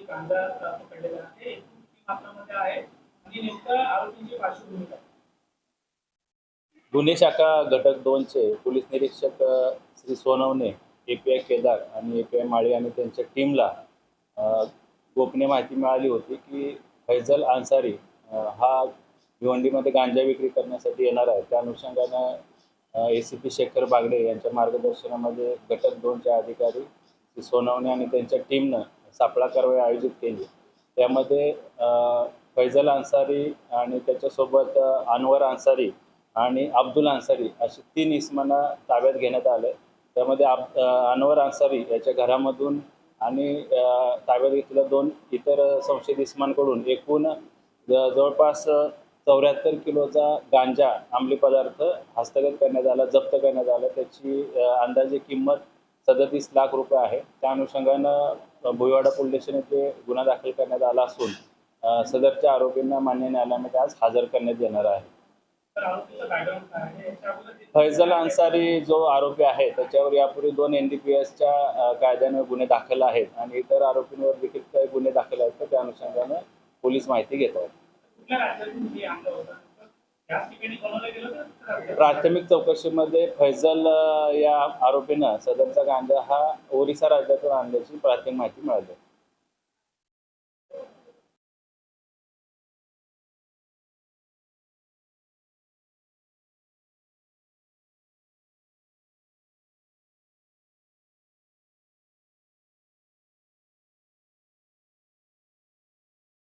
गांजा पकडलेला आहे. एकूण 3 आपल्यामध्ये आहे आणि नेमका आरोपींची पार्श्वभूमी काय? गुन्हे शाखा घटक 2 चे पोलीस निरीक्षक श्री सोनवणे, एपीआय केदार आणि एपीआय माळी आणि त्यांच्या टीमला गोपनीय माहिती मिळाली होती की फैजल अन्सारी हा भिवंडीमध्ये गांजा विक्री करण्यासाठी येणार आहे. त्या अनुषंगानं एसीपी शेखर बागडे यांच्या मार्गदर्शनामध्ये घटक 2 चे अधिकारी श्री सोनवणे आणि त्यांच्या टीमनं सापळा कारवाई आयोजित केली. त्यामध्ये फैजल अन्सारी आणि त्याच्यासोबत अनवर अन्सारी आणि अब्दुल अन्सारी अशी 3 इसमांना ताब्यात घेण्यात आलं. त्यामध्ये अनवर अन्सारी याच्या घरामधून आणि ताब्यात घेतलेल्या 2 इतर संशयित इसमांकडून एकूण जवळपास 74 किलोचा गांजा अंमली पदार्थ हस्तगत करण्यात आला, जप्त करण्यात आला. त्याची अंदाजे किंमत 37 लाख रुपये आहे. त्या अनुषंगानं भुईवाडा पोलीस स्टेशन येथे गुन्हा दाखल करण्यात आला असून सदरच्या आरोपींना मान्य न्यायालयामध्ये आज हजर करण्यात येणार आहे. फैजल अन्सारी जो आरोपी आहे त्याच्यावर यापूर्वी 2 NDPSच्या कायद्याने गुन्हे दाखल आहेत आणि इतर आरोपींवर देखील काही गुन्हे दाखल आहेत. तर त्या अनुषंगानं पोलीस माहिती घेत आहेत. प्राथमिक चौकशीमध्ये फैजल या आरोपीनं सदरचा गांजा हा ओरिसा राज्यातून आणल्याची प्राथमिक माहिती मिळाली.